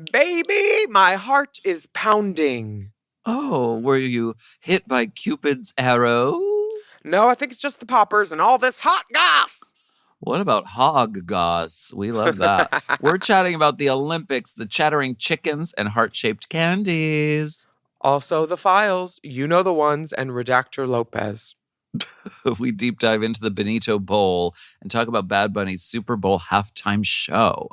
Baby, my heart is pounding. Oh, were you hit by Cupid's arrow? No, I think it's just the poppers and all this hot goss. What about hog goss? We love that. We're chatting about the Olympics, the chattering chickens, and heart-shaped candies. Also the files, you know the ones, and Redactor Lopez. We deep dive into the Benito Bowl and talk about Bad Bunny's Super Bowl halftime show.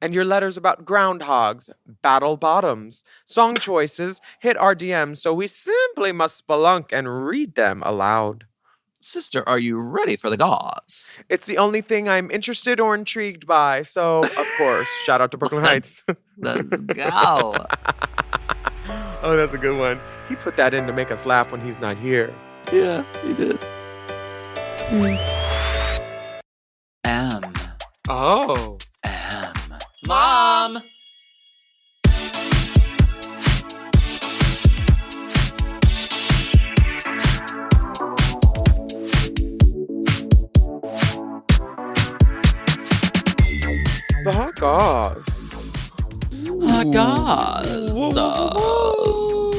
And your letters about groundhogs, battle bottoms, song choices hit our DMs, so we simply must spelunk and read them aloud. Sister, are you ready for the GOSS? It's the only thing I'm interested or intrigued by, so of course, shout out to Brooklyn Heights. Let's go. Oh, that's a good one. He put that in to make us laugh when he's not here. Yeah, he did. M. Oh. M. Mom! The hot goss. Hot goss. Whoa.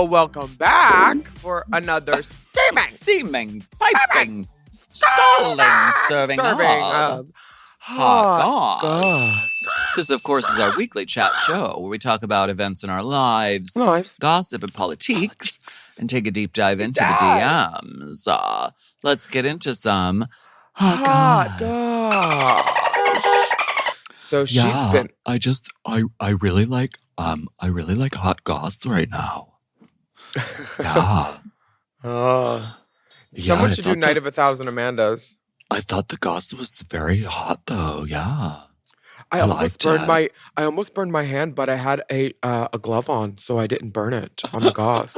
Welcome back for another Steaming, piping, scalding, serving hot goss. This, of course, is our weekly chat show where we talk about events in our lives, gossip and politiques, and take a deep dive into the DMs. Let's get into some hot goss. So she's been. I really like hot goss right now. Yeah. Someone should do Night of 1,000 Amandas. I thought the goss was very hot though. Yeah. I almost burned my hand, but I had a glove on, so I didn't burn it on the goss.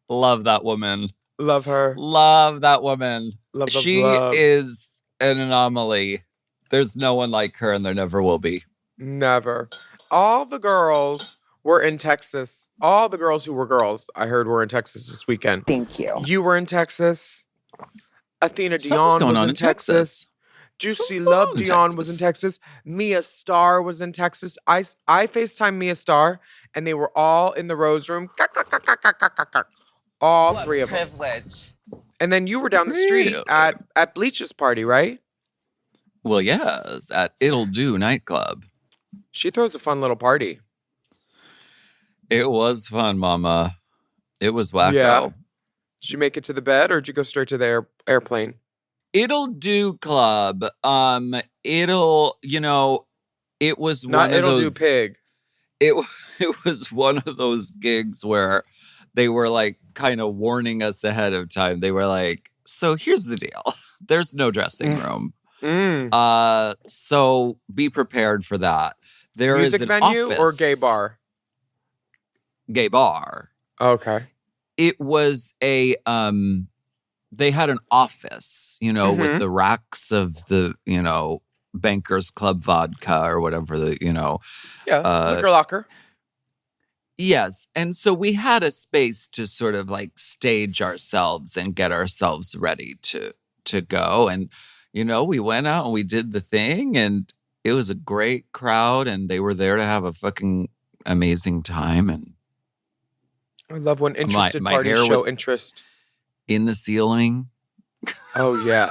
Love that woman. Love her. Love that woman. Love. She is an anomaly. There's no one like her, and there never will be. Never. All the girls were in Texas. All the girls who were girls, I heard, were in Texas this weekend. Thank you. You were in Texas. Athena Dion was in Texas. Juicy Love Dion was in Texas. Mia Starr was in Texas. I FaceTimed Mia Starr, and they were all in the Rose Room. All three of them. Privilege. And then you were down the street at Bleach's party, right? Well, yes, at It'll Do nightclub. She throws a fun little party. It was fun, Mama. It was wacko. Yeah. Did you make it to the bed, or did you go straight to the airplane? It'll Do Club. It was Not one of It'll those. Do Pig. It was one of those gigs where they were like kind of warning us ahead of time. They were like, so here's the deal. There's no dressing room. So be prepared for that. There Music is an venue office. or gay bar? Gay bar. Okay. It was they had an office, with the racks of the, Bankers Club vodka or whatever liquor locker. Yes. And so we had a space to sort of like stage ourselves and get ourselves ready to go. And, we went out and we did the thing, and it was a great crowd, and they were there to have a fucking amazing time. And I love when interested my parties hair show was interest. in the ceiling. Oh, yeah.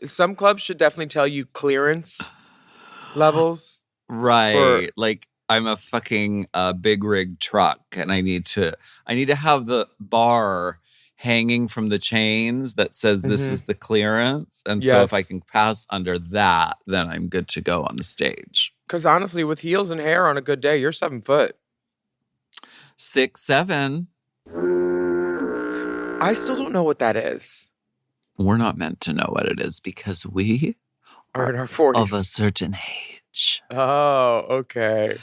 Some clubs should definitely tell you clearance levels. Right. Like I'm a fucking big rig truck, and I need to have the bar hanging from the chains that says this is the clearance. And so if I can pass under that, then I'm good to go on the stage. Because honestly, with heels and hair on a good day, you're 7 foot. 6'7". I still don't know what that is. We're not meant to know what it is because we are in our 40s. Of a certain age. Oh, okay.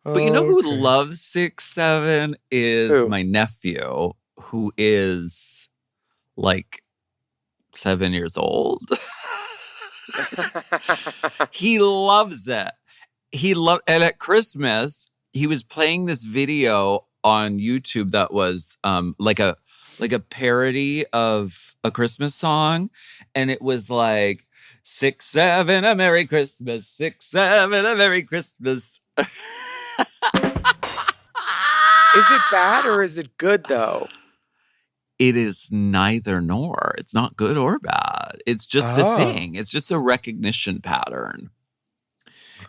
But you know who loves 6'7" is my nephew, who is like 7 years old. He loves it. And at Christmas, he was playing this video on YouTube that was like a parody of a Christmas song, and it was like 6, 7, a Merry Christmas, 6, 7, a Merry Christmas. Is it bad or is it good though? It is neither nor. It's not good or bad. It's just a thing. It's just a recognition pattern.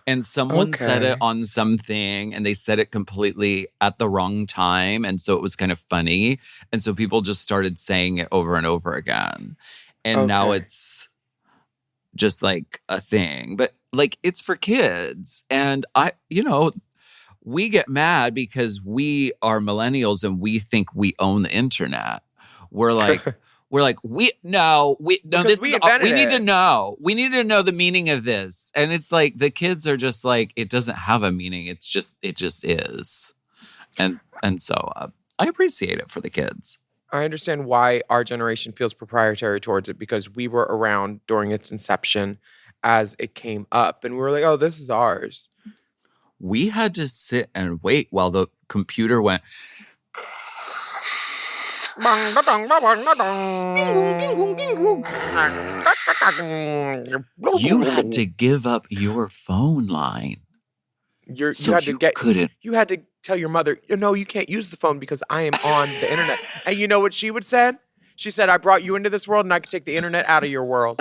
And someone said it on something, and they said it completely at the wrong time. And so it was kind of funny. And so people just started saying it over and over again. And now it's just like a thing. But like, it's for kids. And we get mad because we are millennials and we think we own the internet. We need to know. We need to know the meaning of this. And it's like the kids are just like, it doesn't have a meaning. It just is. And so I appreciate it for the kids. I understand why our generation feels proprietary towards it, because we were around during its inception as it came up, and we were like, oh, this is ours. We had to sit and wait while the computer went. You had to give up your phone line. You had to tell your mother, no, you can't use the phone because I am on the internet. And you know what she would say? She said, I brought you into this world and I could take the internet out of your world.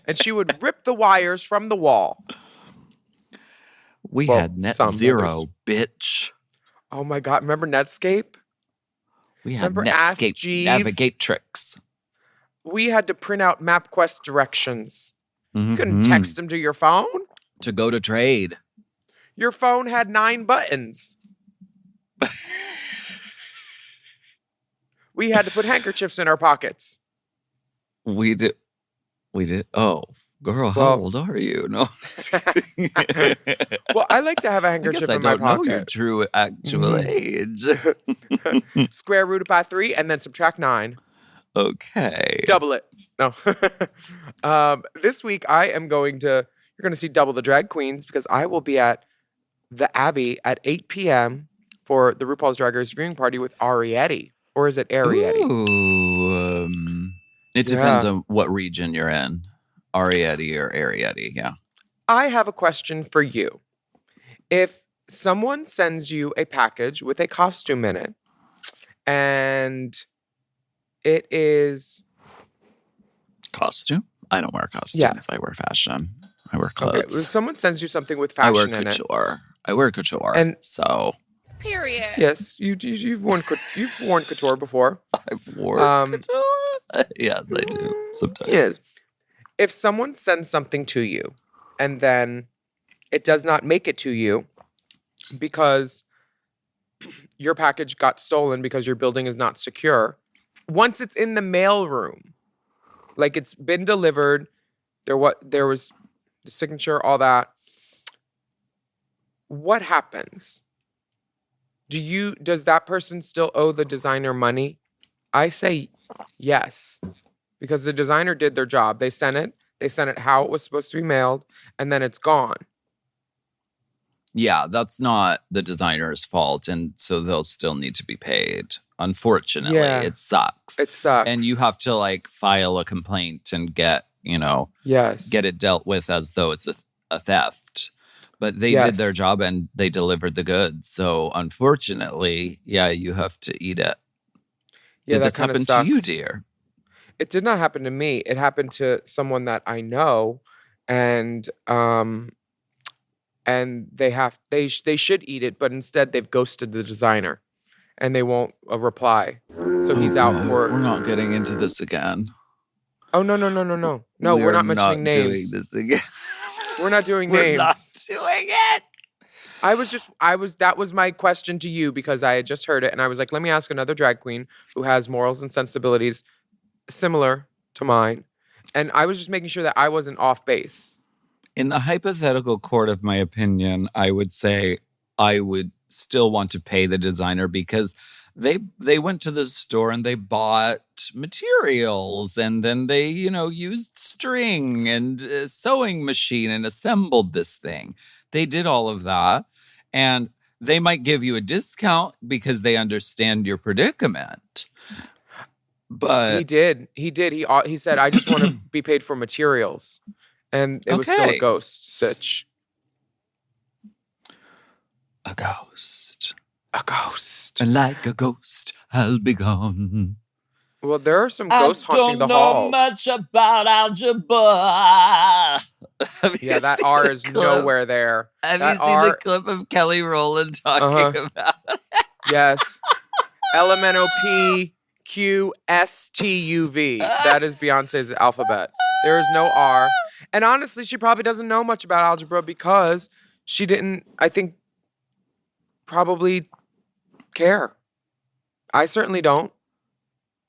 And she would rip the wires from the wall. We had net zero, bitch. Oh my God. Remember Netscape? We had Netscape Navigatrix. We had to print out MapQuest directions. You couldn't text them to your phone. To go to trade. Your phone had 9 buttons. We had to put handkerchiefs in our pockets. We did. Oh, girl, how old are you? No. Well, I like to have a handkerchief in my pocket. I don't know your true actual age. Square root by 3 and then subtract 9. Okay. Double it. No. This week you're going to see Double the Drag Queens, because I will be at the Abbey at 8 p.m. for the RuPaul's Drag Race viewing party with Arietti. Or is it Arietti? Ooh. It depends on what region you're in. Arietti or Arietti, yeah. I have a question for you. If someone sends you a package with a costume in it, and it is... Costume? I don't wear costumes. Yeah. I wear fashion. I wear clothes. Okay. If someone sends you something with fashion in it... I wear couture. And so... Period. Yes, you've worn couture before. I've worn couture? Yes, I do. Sometimes. Yes. If someone sends something to you and then it does not make it to you because your package got stolen because your building is not secure, once it's in the mail room, like it's been delivered, there was the signature, all that, what happens? Does that person still owe the designer money? I say yes, because the designer did their job. They sent it how it was supposed to be mailed, and then it's gone. Yeah, that's not the designer's fault, and so they'll still need to be paid. Unfortunately, it sucks. It sucks. And you have to file a complaint and get it dealt with as though it's a theft. But they did their job and they delivered the goods. So unfortunately, you have to eat it. Yeah, did this happen to you, dear? It did not happen to me. It happened to someone that I know, and they should eat it, but instead they've ghosted the designer, and they won't reply. So he's out for. We're not getting into this again. Oh no! No, we're not mentioning names. Doing this again. We're not doing names. We're not doing it. That was my question to you, because I had just heard it and I was like, let me ask another drag queen who has morals and sensibilities similar to mine. And I was just making sure that I wasn't off base. In the hypothetical court of my opinion, I would say I would still want to pay the designer, because they went to the store and they bought materials, and then they, used string and a sewing machine and assembled this thing. They did all of that, and they might give you a discount because they understand your predicament. But he did. He said, I just want to be paid for materials. And it was still a ghost sitch. A ghost. A ghost. And like a ghost, I'll be gone. Well, there are some ghosts haunting the halls. I don't know much about algebra. Yeah, that R is nowhere there. Have you seen the clip of Kelly Rowland talking about it? Yes. LMNOPQSTUV. That is Beyonce's alphabet. There is no R. And honestly, she probably doesn't know much about algebra because she didn't, I think, probably care. I certainly don't.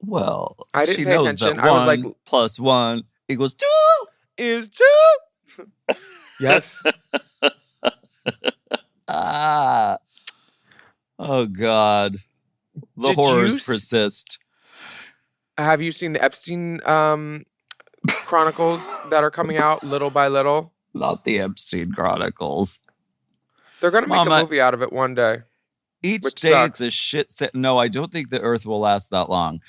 Well, I didn't she pay knows attention. that I was like, 1 + 1 = 2. Is 2. Yes. Oh, God. The horrors persist. Have you seen the Epstein Chronicles that are coming out little by little? Not the Epstein Chronicles. They're going to make a movie out of it one day. Each day sucks. it's a shit no, I don't think the earth will last that long.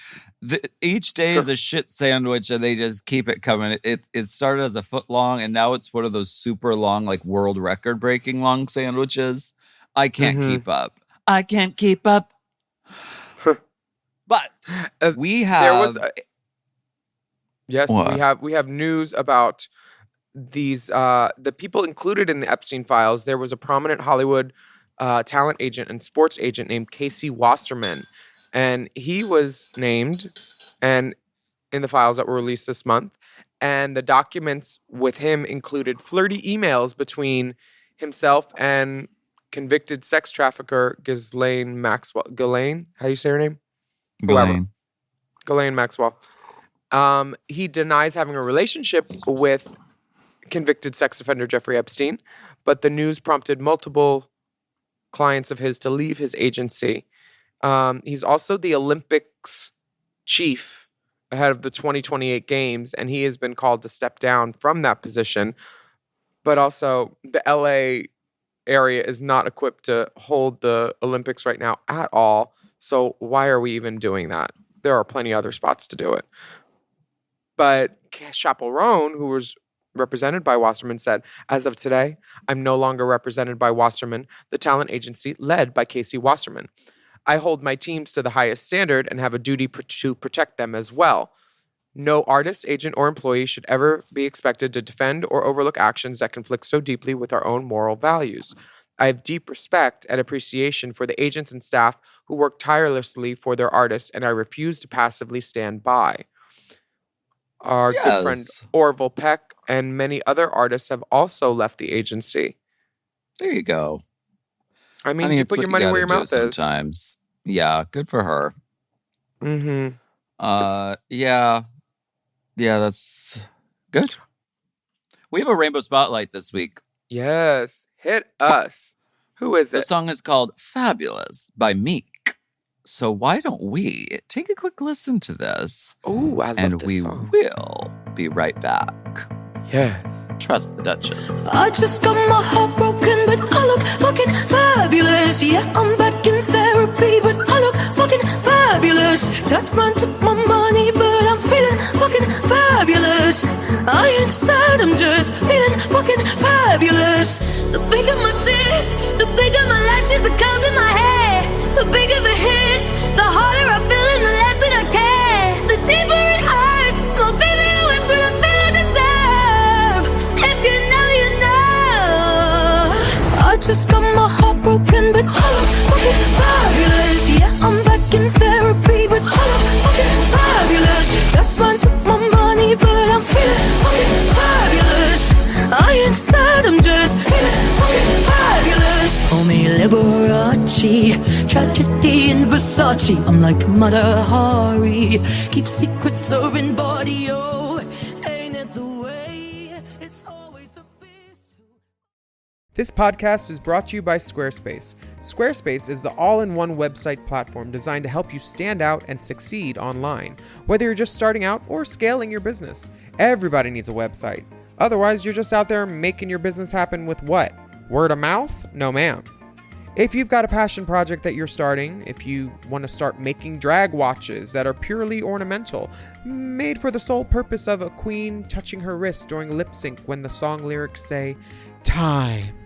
Each day is a shit sandwich and they just keep it coming. It started as a foot long and now it's one of those super long, like world record breaking long sandwiches. I can't keep up. I can't keep up. But we have... we have news about these the people included in the Epstein files. There was a prominent Hollywood talent agent and sports agent named Casey Wasserman, and he was named and in the files that were released this month. And the documents with him included flirty emails between himself and convicted sex trafficker Ghislaine Maxwell. Ghislaine, how do you say her name? Ghislaine Maxwell. He denies having a relationship with convicted sex offender Jeffrey Epstein, but the news prompted multiple clients of his to leave his agency. He's also the Olympics chief ahead of the 2028 games, and he has been called to step down from that position. But also, the LA area is not equipped to hold the Olympics right now at all. So why are we even doing that? There are plenty other spots to do it. But Chaperone, who was represented by Wasserman, said, as of today, I'm no longer represented by Wasserman, the talent agency led by Casey Wasserman. I hold my teams to the highest standard and have a duty to protect them as well. No artist, agent, or employee should ever be expected to defend or overlook actions that conflict so deeply with our own moral values. I have deep respect and appreciation for the agents and staff who work tirelessly for their artists, and I refuse to passively stand by. Our good friend Orville Peck and many other artists have also left the agency. There you go. I mean, you put your money where your mouth is. Sometimes. Yeah, good for her. Mm-hmm. Yeah, that's good. We have a Rainbow Spotlight this week. Yes, hit us. Who is it? The song is called Fabulous by Meek. So why don't we take a quick listen to this? Oh, I love this And song. we will be right back. Yes. Trust the Duchess. I just got my heart broken, but I look fucking fabulous. Yeah, I'm back in therapy, but I look fucking fabulous. Taxman took my money, but I'm feeling fucking fabulous. I ain't sad, I'm just feeling fucking fabulous. The bigger my tits, the bigger my lashes, the curls in my hair. The bigger the hit, the harder I feel and the less that I care. The deeper it hurts, my favorite words for the feel I deserve. If you know, you know. I just got my heart broken, but I look fucking fabulous. Yeah, I'm back in therapy, but I look fucking fabulous. Taxman took my money, but I'm feeling fucking fabulous. I ain't sad, I'm just feeling fucking fabulous. Homie Liberace, tragedy in Versace. I'm like Mother Hari, keep secrets serving body. Oh, ain't it the way? It's always the fist. This podcast is brought to you by Squarespace. Squarespace is the all-in-one website platform designed to help you stand out and succeed online. Whether you're just starting out or scaling your business, everybody needs a website. Otherwise, you're just out there making your business happen with what? Word of mouth? No, ma'am. If you've got a passion project that you're starting, if you want to start making drag watches that are purely ornamental, made for the sole purpose of a queen touching her wrist during lip sync when the song lyrics say, time.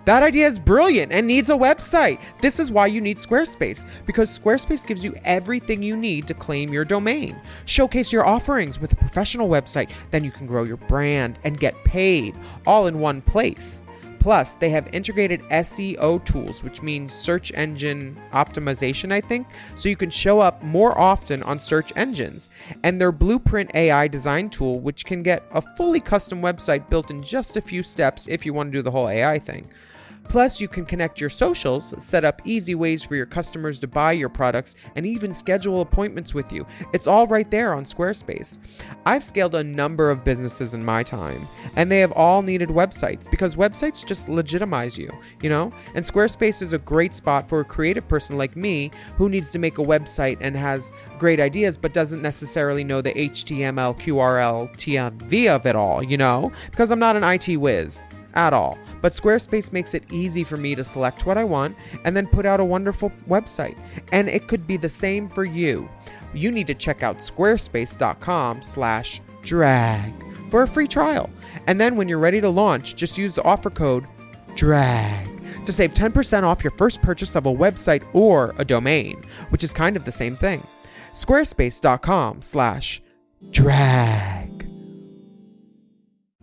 That idea is brilliant and needs a website. This is why you need Squarespace, because Squarespace gives you everything you need to claim your domain. Showcase your offerings with a professional website, then you can grow your brand and get paid all in one place. Plus, they have integrated SEO tools, which means search engine optimization, I think, so you can show up more often on search engines. And their Blueprint AI design tool, which can get a fully custom website built in just a few steps if you want to do the whole AI thing. Plus, you can connect your socials, set up easy ways for your customers to buy your products, and even schedule appointments with you. It's all right there on Squarespace. I've scaled a number of businesses in my time, and they have all needed websites because websites just legitimize you, you know? And Squarespace is a great spot for a creative person like me who needs to make a website and has great ideas but doesn't necessarily know the HTML, QRL, TMV of it all, you know? Because I'm not an IT whiz at all. But Squarespace makes it easy for me to select what I want and then put out a wonderful website. And it could be the same for you. You need to check out squarespace.com/drag for a free trial. And then when you're ready to launch, just use the offer code DRAG to save 10% off your first purchase of a website or a domain, which is kind of the same thing. Squarespace.com/drag.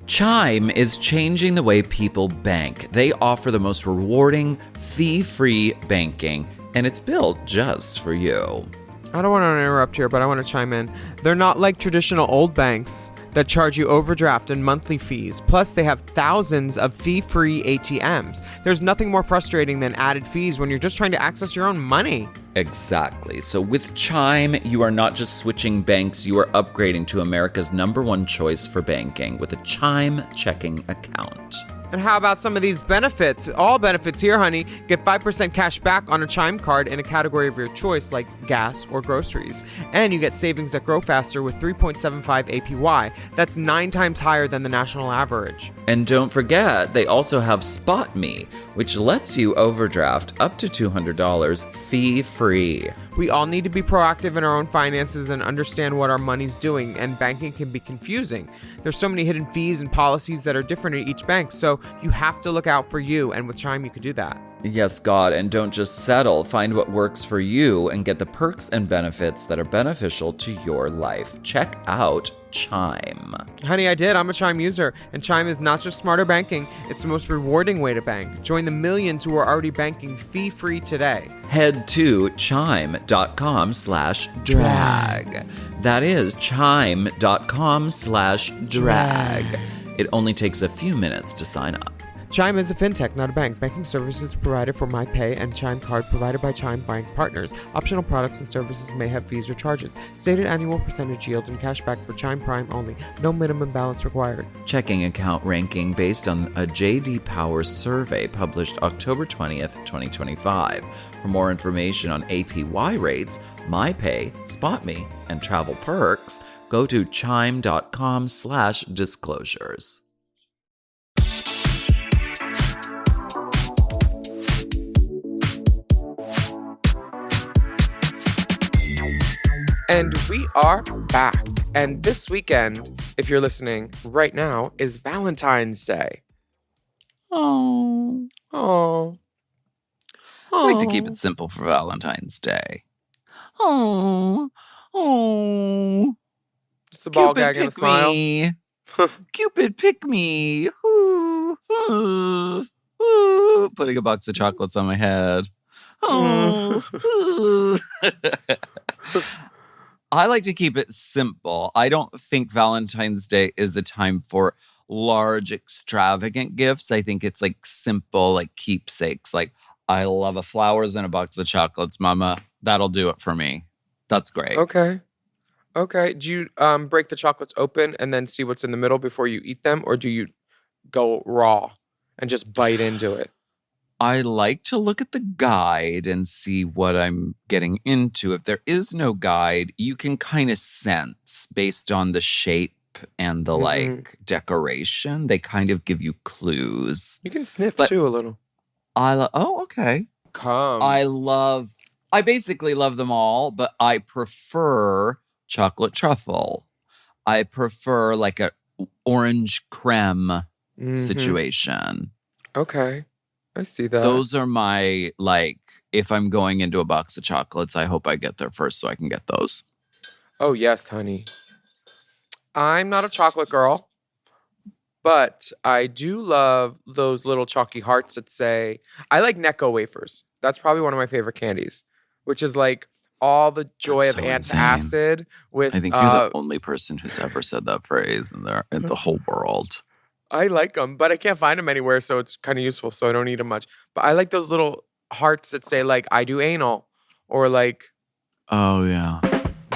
Chime is changing the way people bank. They offer the most rewarding, fee-free banking, and it's built just for you. I don't want to interrupt here, but I want to chime in. They're not like traditional old banks that charge you overdraft and monthly fees. Plus, they have thousands of fee-free ATMs. There's nothing more frustrating than added fees when you're just trying to access your own money. Exactly. So with Chime, you are not just switching banks, you are upgrading to America's #1 choice for banking with a Chime checking account. And how about some of these benefits? All benefits here, honey. Get 5% cash back on a Chime card in a category of your choice, like gas or groceries. And you get savings that grow faster with 3.75 APY. That's 9 times higher than the national average. And don't forget, they also have Spot Me, which lets you overdraft up to $200 fee-free. We all need to be proactive in our own finances and understand what our money's doing, and banking can be confusing. There's so many hidden fees and policies that are different at each bank, so you have to look out for you, and with Chime you could do that. Yes, God, and don't just settle. Find what works for you and get the perks and benefits that are beneficial to your life. Check out Chime. Honey, I did. I'm a Chime user, and Chime is not just smarter banking, it's the most rewarding way to bank. Join the millions who are already banking fee-free today. Head to chime.com/drag. That is chime.com/drag. It only takes a few minutes to sign up. Chime is a fintech, not a bank. Banking services provided for MyPay and Chime Card provided by Chime Bank partners. Optional products and services may have fees or charges. Stated annual percentage yield and cashback for Chime Prime only. No minimum balance required. Checking account ranking based on a J.D. Power survey published October 20th, 2025. For more information on APY rates, MyPay, SpotMe, and travel perks, go to chime.com/disclosures. And we are back. And this weekend, if you're listening right now, is Valentine's Day. Oh. Oh. I like to keep it simple for Valentine's Day. Oh. Just a ball Cupid, gag and a pick smile. me. Cupid, pick me. Ooh, ooh, ooh. Putting a box of chocolates on my head. Oh. Ooh. I like to keep it simple. I don't think Valentine's Day is a time for large, extravagant gifts. I think it's like simple, like keepsakes. Like, I love a flowers and a box of chocolates, mama. That'll do it for me. That's great. Okay. Do you break the chocolates open and then see what's in the middle before you eat them? Or do you go raw and just bite into it? I like to look at the guide and see what I'm getting into. If there is no guide, you can kind of sense based on the shape and the like decoration. They kind of give you clues. You can sniff But too a little. Oh, okay. Come. I basically love them all, but I prefer chocolate truffle. I prefer like a orange creme situation. Okay. I see that. Those are my, like, if I'm going into a box of chocolates, I hope I get there first so I can get those. Oh, yes, honey. I'm not a chocolate girl, but I do love those little chalky hearts that say, I like Necco wafers. That's probably one of my favorite candies, which is like all the joy of antacid with. I think you're the only person who's ever said that phrase in the whole world. I like them, but I can't find them anywhere, so it's kind of useful, so I don't eat them much. But I like those little hearts that say, like, I do anal, or like... Oh, yeah.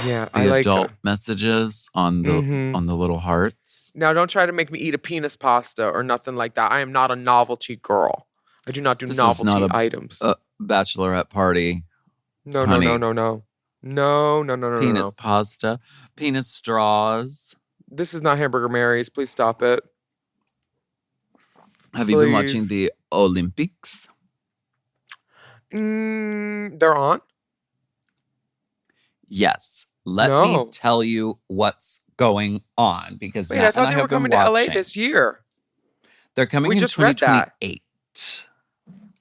Yeah, I like... The adult messages on the little hearts. Now, don't try to make me eat a penis pasta or nothing like that. I am not a novelty girl. I do not do novelty items. A bachelorette party. No. Penis pasta. Penis straws. This is not Hamburger Mary's. Please stop it. Have you been watching the Olympics? They're on? Yes. Let me tell you what's going on. Because I thought they were coming to LA this year. They're coming in 2028.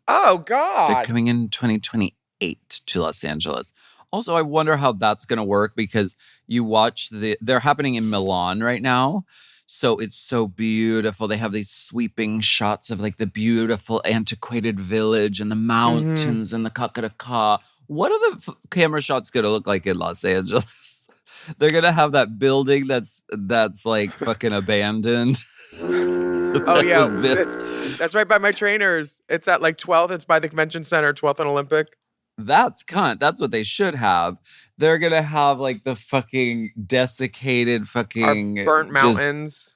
Oh, God. They're coming in 2028 to Los Angeles. Also, I wonder how that's going to work because you watch they're happening in Milan right now. So it's so beautiful. They have these sweeping shots of like the beautiful antiquated village and the mountains and the Kaka'aka. What are the camera shots going to look like in Los Angeles? They're going to have that building that's like fucking abandoned. Oh, yeah. That's right by my trainers. It's at like 12th. It's by the convention center, 12th and Olympic. That's cunt. That's what they should have. They're going to have like the fucking desiccated fucking... Our burnt mountains.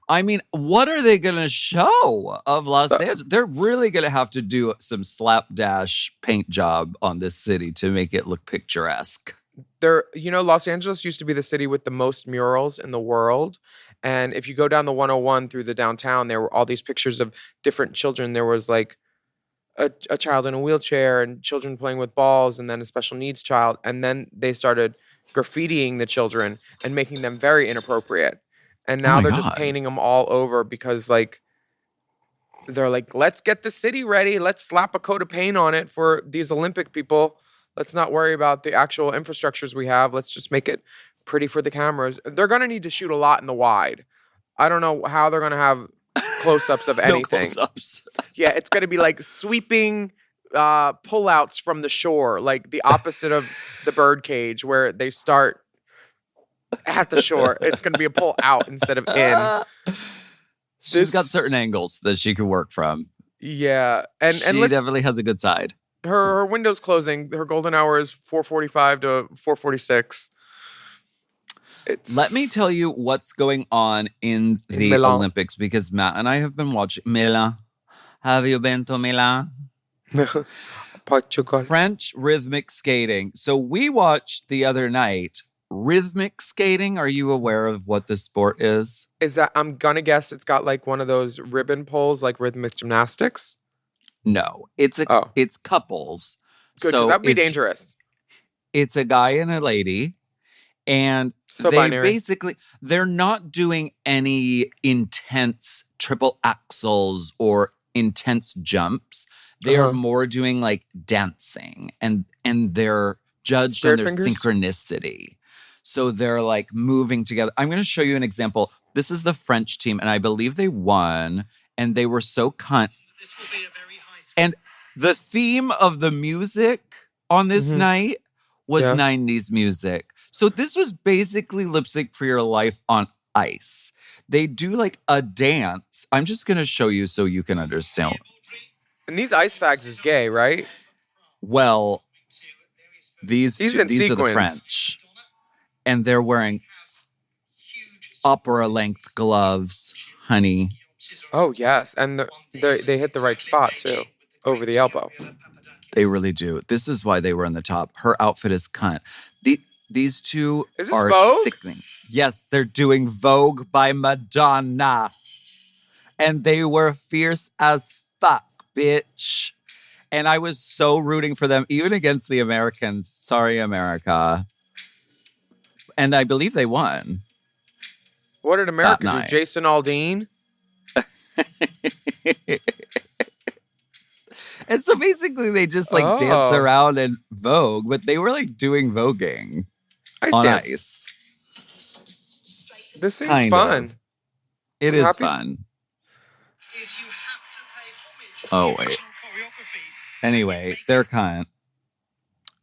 I mean, what are they going to show of Los Angeles? They're really going to have to do some slapdash paint job on this city to make it look picturesque. Los Angeles used to be the city with the most murals in the world. And if you go down the 101 through the downtown, there were all these pictures of different children. There was like a child in a wheelchair and children playing with balls and then a special needs child. And then they started graffitiing the children and making them very inappropriate. And now they're just painting them all over because like, they're like, let's get the city ready. Let's slap a coat of paint on it for these Olympic people. Let's not worry about the actual infrastructures we have. Let's just make it pretty for the cameras. They're going to need to shoot a lot in the wide. I don't know how they're going to have close-ups of anything. No close-ups. Yeah, it's going to be like sweeping pull-outs from the shore, like the opposite of the birdcage where they start at the shore. It's going to be a pull out instead of in. She's got certain angles that she can work from. Yeah. And she definitely has a good side. Her window's closing. Her golden hour is 4:45 to 4:46. Let me tell you what's going on in the Olympics because Matt and I have been watching Milan. Have you been to Milan? Portugal. French rhythmic skating. So we watched the other night rhythmic skating. Are you aware of what this sport is? Is that, I'm gonna guess it's got like one of those ribbon pulls like rhythmic gymnastics? No, it's couples. Good, because that'd be dangerous. It's a guy and a lady. And they're not doing any intense triple axels or intense jumps. They are more doing like dancing and they're judged on their synchronicity. So they're like moving together. I'm going to show you an example. This is the French team and I believe they won and they were so cunt. This will be a very high score. And the theme of the music on this night was 90s music. So this was basically Lip Sync for Your Life on ice. They do like a dance. I'm just going to show you so you can understand. And these ice fags is gay, right? Well, these are the French. And they're wearing opera-length gloves, honey. Oh, yes. And they hit the right spot, too, over the elbow. They really do. This is why they were on the top. Her outfit is cunt. These two are Vogue? sickening. Yes, they're doing Vogue by Madonna. And they were fierce as fuck, bitch. And I was so rooting for them, even against the Americans. Sorry, America. And I believe they won. What did America do? night. Jason Aldean? And so basically they just like dance around and Vogue, but they were like doing voguing on ice. This seems fun. It is fun. Oh, wait. Anyway, they're kind.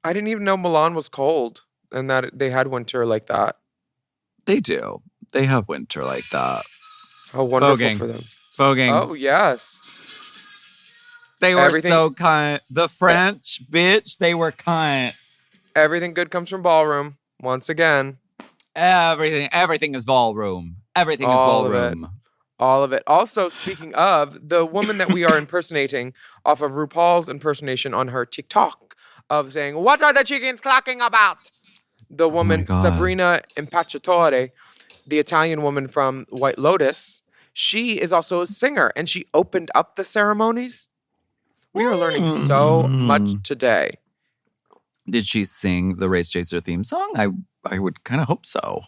I didn't even know Milan was cold and that they had winter like that. They do. They have winter like that. How wonderful for them. Voguing. Oh, yes. They were so kind. The French, bitch, they were kind. Everything good comes from ballroom. Once again. Everything is ballroom. Everything is ballroom. All of it. Also, speaking of, the woman that we are impersonating off of RuPaul's impersonation on her TikTok of saying, "What are the chickens clacking about?" The woman, Sabrina Impacciatore, the Italian woman from White Lotus, she is also a singer, and she opened up the ceremonies. We are learning so much today. Did she sing the Race Chaser theme song? I would kind of hope so.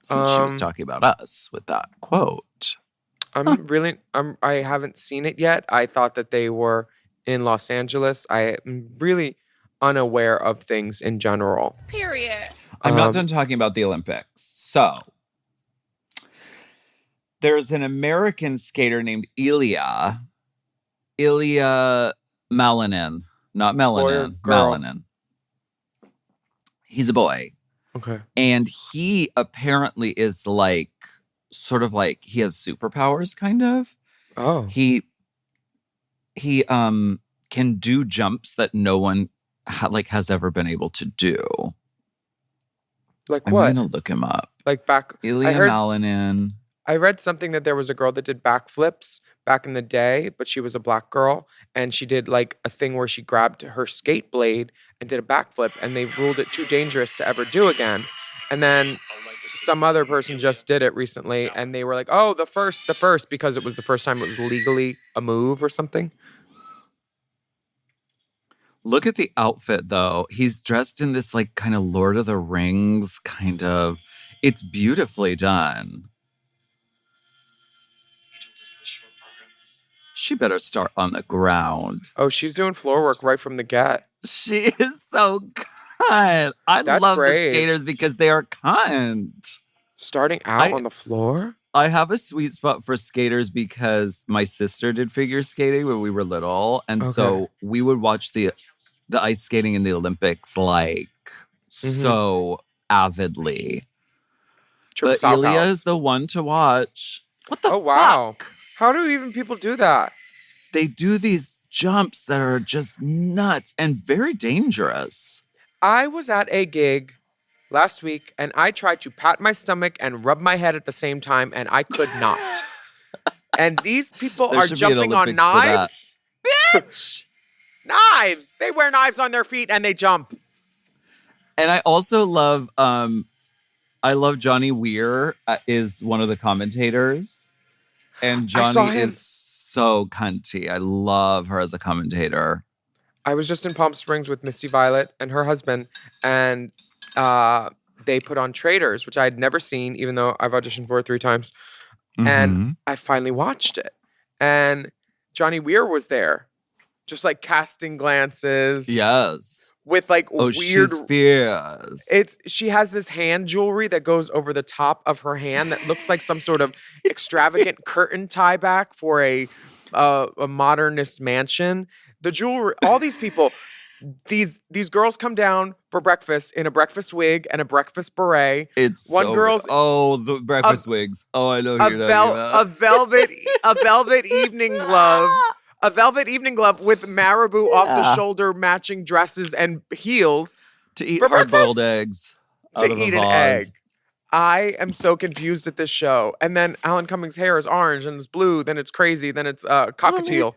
Since she was talking about us with that quote. I haven't seen it yet. I thought that they were in Los Angeles. I am really unaware of things in general. Period. I'm not done talking about the Olympics. So, there's an American skater named Ilya Malinin. Not Melanin. Malinin. He's a boy. Okay. And he apparently is like, sort of like, he has superpowers, kind of. Oh. He can do jumps that no one has ever been able to do. Like what? I'm going to look him up. Like Ilya Malinin. I read something that there was a girl that did backflips back in the day, but she was a black girl, and she did like a thing where she grabbed her skate blade and did a backflip, and they ruled it too dangerous to ever do again. And then some other person just did it recently, and they were like, "Oh, the first," because it was the first time it was legally a move or something. Look at the outfit, though. He's dressed in this like kind of Lord of the Rings kind of. It's beautifully done. She better start on the ground. Oh, she's doing floor work right from the get. She is so kind. I love the skaters because they are kind. Starting out on the floor? I have a sweet spot for skaters because my sister did figure skating when we were little. And so we would watch the ice skating in the Olympics like so avidly. But Ilya is the one to watch. What the fuck? Wow. How do even people do that? They do these jumps that are just nuts and very dangerous. I was at a gig last week and I tried to pat my stomach and rub my head at the same time and I could not. And these people are jumping on knives. Bitch! Knives! They wear knives on their feet and they jump. And I also love, I love Johnny Weir is one of the commentators. And Johnny is so cunty. I love her as a commentator. I was just in Palm Springs with Misty Violet and her husband, and they put on Traders, which I had never seen, even though I've auditioned for it 3 times. And I finally watched it. And Johnny Weir was there, just like casting glances. Yes. With like weird. She's fierce. She has this hand jewelry that goes over the top of her hand that looks like some sort of extravagant curtain tie back for a modernist mansion. The jewelry, all these people, these girls come down for breakfast in a breakfast wig and a breakfast beret. It's one girl's the breakfast wigs. Oh, I know who you're talking about. A velvet evening glove. A velvet evening glove with marabou off the shoulder matching dresses and heels. To eat hard-boiled eggs. To eat an egg. I am so confused at this show. And then Alan Cummings' hair is orange and it's blue. Then it's crazy. Then it's cockatiel.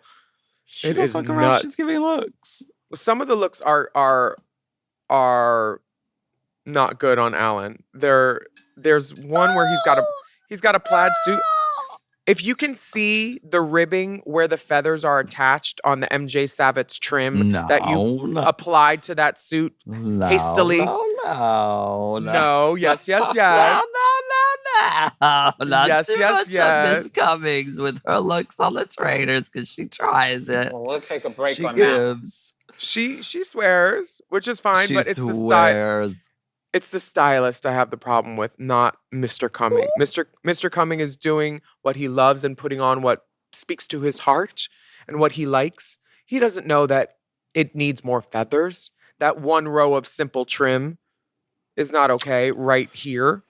It is nuts. She's giving looks. Some of the looks are not good on Alan. There's one where he's got a plaid suit. If you can see the ribbing where the feathers are attached on the MJ Savitz trim that you applied to that suit hastily. No. Yes. No. Not Yes, too yes, much of yes. Miss Cummings with her looks on the trainers because she tries it. Well, we'll take a break She on gives. She swears, which is fine, She but it's the style. swears. It's the stylist I have the problem with, not Mr. Cumming. Mr. Cumming is doing what he loves and putting on what speaks to his heart and what he likes. He doesn't know that it needs more feathers. That one row of simple trim is not okay right here.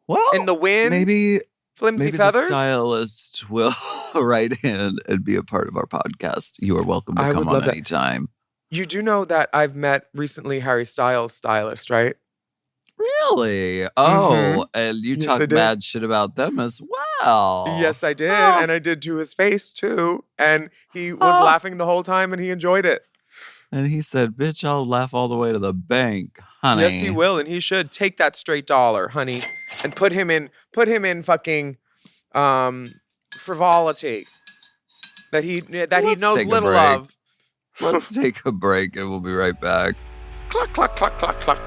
Well, In the wind, maybe flimsy the feathers. stylist will write in and be a part of our podcast. You are welcome to I come would on love that. anytime. You do know that I've met recently Harry Styles' stylist, right? Really? Oh, and you Yes, I talk did. mad shit about them as well. Yes, I did. Oh. And I did to his face, too. And he was laughing the whole time and he enjoyed it. And he said, bitch, I'll laugh all the way to the bank, honey. Yes, he will. And he should take that straight dollar, honey, and put him in fucking frivolity that he Let's knows take a little break. of. Let's take a break and we'll be right back. Cluck, cluck, cluck, cluck, cluck.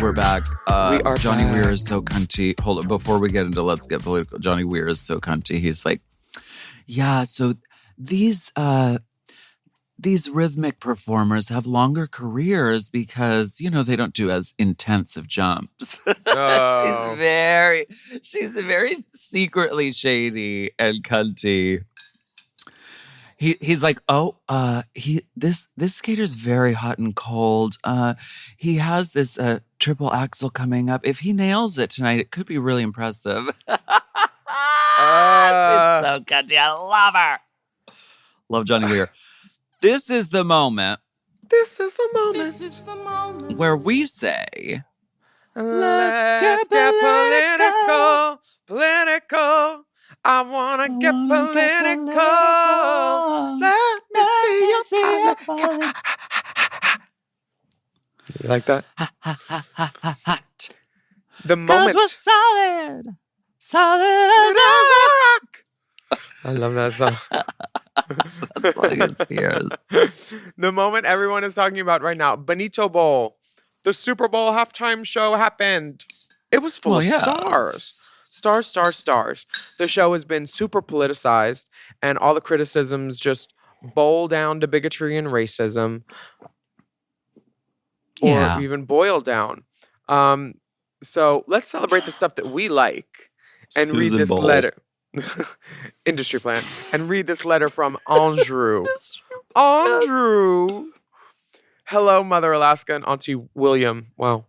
We're back. We are Johnny back. Weir is so cunty. Hold on, before we get into Let's Get Political, Johnny Weir is so cunty. He's like, yeah, so these rhythmic performers have longer careers because, they don't do as intensive jumps. Oh. She's very secretly shady and cunty. He's like, this skater's very hot and cold. He has this triple axel coming up. If he nails it tonight, it could be really impressive. She's so cunty. I love her. Love Johnny Weir. This is the moment where we say, Let's get political. I wanna get political. Let me see your political. You like that? hot. The moment. We're solid as a rock. I love that song. That's like it's fierce. The moment everyone is talking about right now, Benito Bowl. The Super Bowl halftime show happened. It was full of stars. Stars. The show has been super politicized, and all the criticisms just boil down to bigotry and racism. Or even boil down. So let's celebrate the stuff that we like and Susan read this Bowl. letter. Industry plan. And read this letter from Andrew. Andrew. Hello, Mother Alaska and Auntie William. Wow.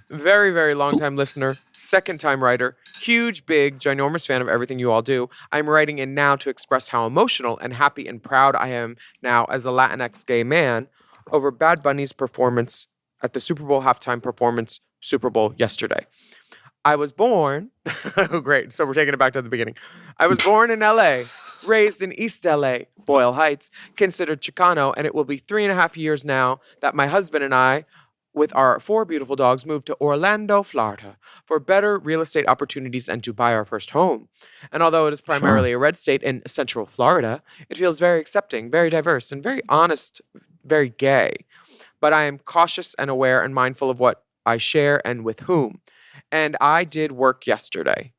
Very, very long time listener. Second time writer. Huge, big, ginormous fan of everything you all do. I'm writing in now to express how emotional and happy and proud I am now as a Latinx gay man over Bad Bunny's performance at the Super Bowl halftime performance Super Bowl yesterday. I was born, oh great, so we're taking it back to the beginning. I was born in LA, raised in East LA, Boyle Heights, considered Chicano, and it will be 3.5 years now that my husband and I, with our 4 beautiful dogs, moved to Orlando, Florida, for better real estate opportunities and to buy our first home. And although it is primarily a red state in Central Florida, it feels very accepting, very diverse, and very honest, very gay. But I am cautious and aware and mindful of what I share and with whom. And I did work yesterday.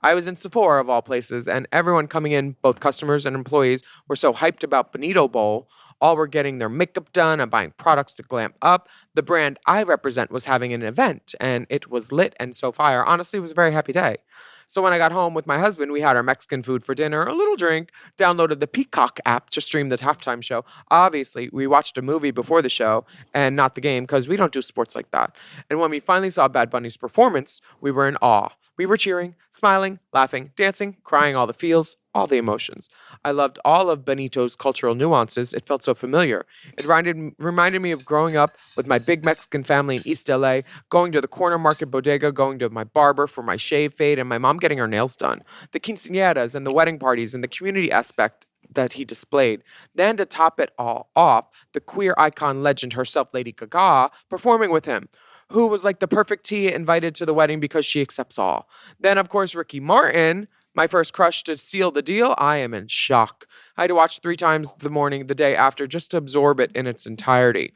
I was in Sephora, of all places, and everyone coming in, both customers and employees, were so hyped about Benito Bowl. All were getting their makeup done and buying products to glam up. The brand I represent was having an event, and it was lit and so fire. Honestly, it was a very happy day. So when I got home with my husband, we had our Mexican food for dinner, a little drink, downloaded the Peacock app to stream the halftime show. Obviously, we watched a movie before the show and not the game because we don't do sports like that. And when we finally saw Bad Bunny's performance, we were in awe. We were cheering, smiling, laughing, dancing, crying all the feels, all the emotions. I loved all of Benito's cultural nuances. It felt so familiar. It reminded me of growing up with my big Mexican family in East LA, going to the corner market bodega, going to my barber for my shave fade, and my mom getting her nails done. The quinceañeras and the wedding parties and the community aspect that he displayed. Then to top it all off, the queer icon legend herself, Lady Gaga, performing with him, who was like the perfect tea invited to the wedding because she accepts all. Then, of course, Ricky Martin, my first crush to seal the deal. I am in shock. I had to watch 3 times the day after just to absorb it in its entirety.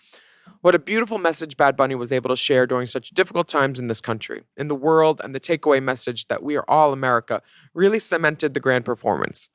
What a beautiful message Bad Bunny was able to share during such difficult times in this country, in the world, and the takeaway message that we are all America really cemented the grand performance.